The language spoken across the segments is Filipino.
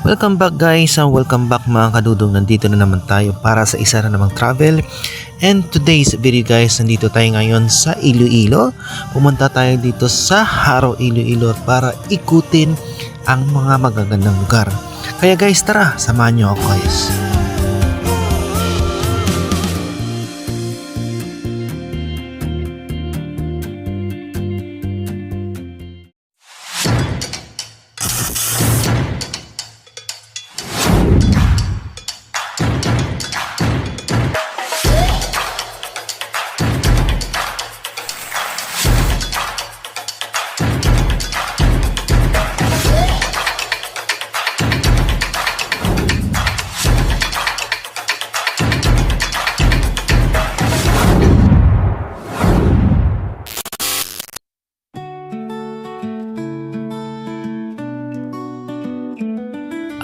Welcome back guys, welcome back mga kadudong. Nandito na naman tayo para sa isa na namang travel. And today's video guys, nandito tayo ngayon sa Iloilo. Pumunta tayo dito sa Haro, Iloilo para ikutin ang mga magagandang lugar. Kaya guys, tara, samahan nyo ako guys.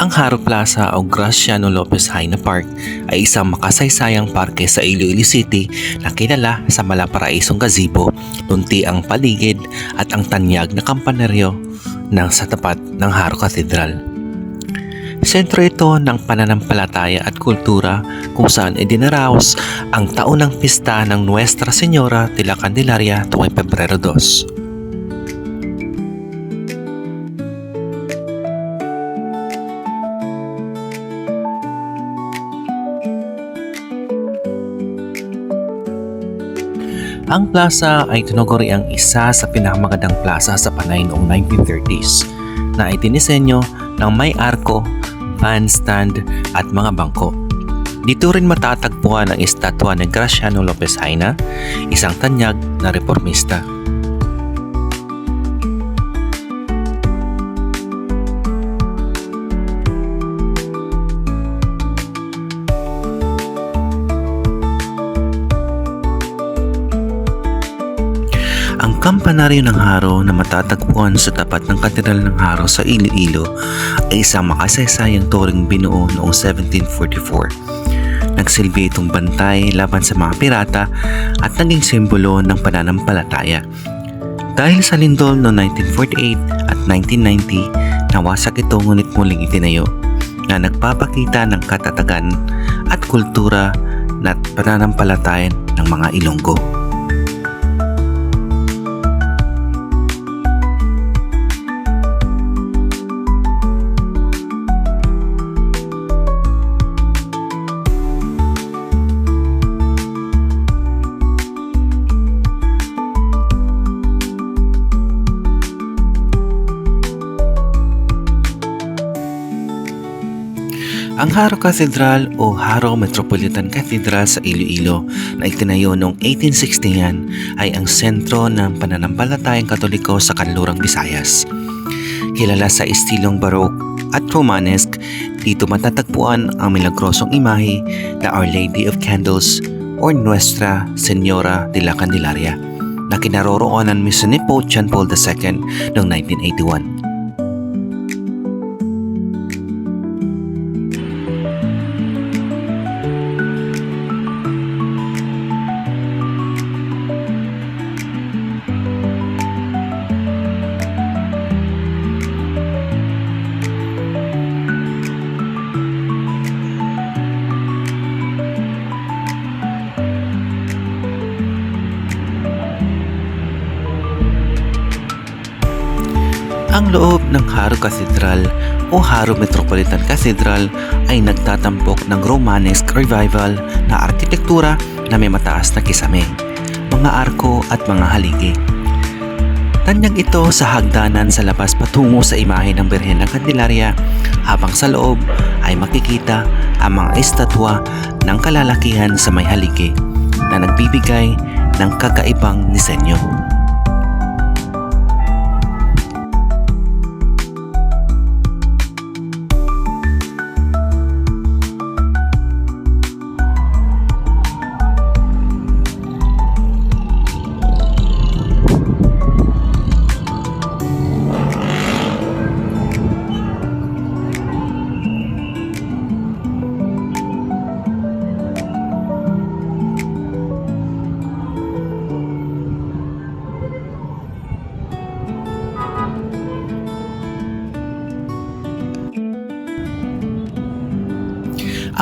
Ang Haro Plaza o Graciano Lopez Haina Park ay isang makasaysayang parke sa Iloilo City na kilala sa malaparaisong gazebo, lunti ang paligid at ang tanyag na kampanaryo ng sa tapat ng Haro Cathedral. Sentro ito ng pananampalataya at kultura kung saan idinaraos ang taunang pista ng Nuestra Señora de la Candelaria tuwing Pebrero 2. Ang plaza ay tinuguri ang isa sa pinakamagandang plaza sa Panay noong 1930s na itinisenyo ng may arko, bandstand at mga bangko. Dito rin matatagpuan ang estatwa ni Graciano Lopez Haina, isang tanyag na reformista. Ang kampanaryo ng Haro na matatagpuan sa tapat ng Katedral ng Haro sa Iloilo ay isang makasaysayang toring binuo noong 1744. Nagsilbi itong bantay laban sa mga pirata at naging simbolo ng pananampalataya. Dahil sa lindol noong 1948 at 1990, nawasak ito ngunit muling itinayo na nagpapakita ng katatagan at kultura at pananampalatayan ng mga Ilonggo. Ang Haro Cathedral o Haro Metropolitan Cathedral sa Iloilo na itinayo noong 1860 ay ang sentro ng pananampalatayang Katoliko sa kanlurang Visayas. Kilala sa estilong Baroque at Romanesque, dito matatagpuan ang milagrosong imahe na Our Lady of Candles or Nuestra Señora de la Candelaria na kinaroroonan mismo ni Pope John Paul II noong 1981. Ang loob ng Haro Cathedral o Haro Metropolitan Cathedral ay nagtatampok ng Romanesque Revival na arkitektura na may mataas na kisame, mga arko at mga haligi. Tanyag ito sa hagdanan sa labas patungo sa imahe ng Birhen ng Candelaria, habang sa loob ay makikita ang mga estatwa ng kalalakihan sa may haligi na nagbibigay ng kakaibang disenyo.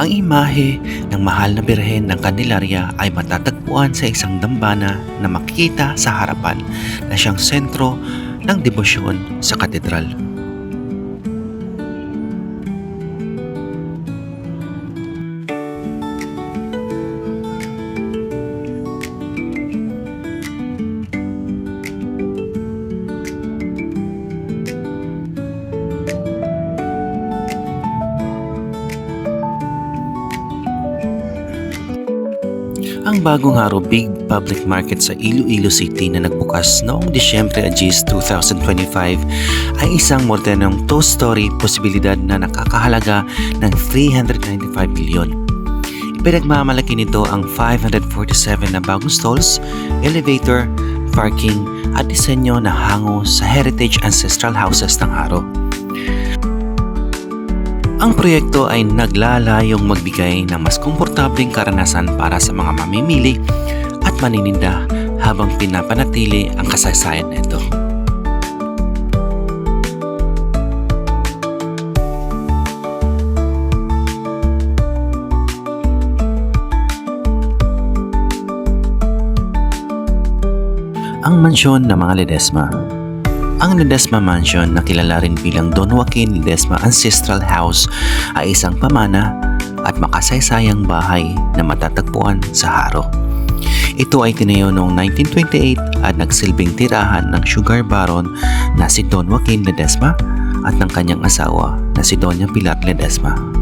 Ang imahe ng mahal na birhen ng Candelaria ay matatagpuan sa isang dambana na makikita sa harapan na siyang sentro ng debosyon sa katedral. Ang Bagong Araw Big Public Market sa Iloilo City na nagbukas noong Disyembre 10, 2025 ay isang modernong two-story posibilidad na nakakahalaga ng 395 milyon. Ipinagmamalaki nito ang 547 na bagong stalls, elevator, parking at disenyo na hango sa heritage ancestral houses ng Haro. Ang proyekto ay naglalayong magbigay ng mas komportableng karanasan para sa mga mamimili at manininda habang pinapanatili ang kasaysayan nito. Ang mansyon ng mga Ledesma. Ang Ledesma Mansion na kilala rin bilang Don Joaquin Ledesma Ancestral House ay isang pamana at makasaysayang bahay na matatagpuan sa Haro. Ito ay tinayo noong 1928 at nagsilbing tirahan ng sugar baron na si Don Joaquin Ledesma at ng kanyang asawa na si Doña Pilar Ledesma.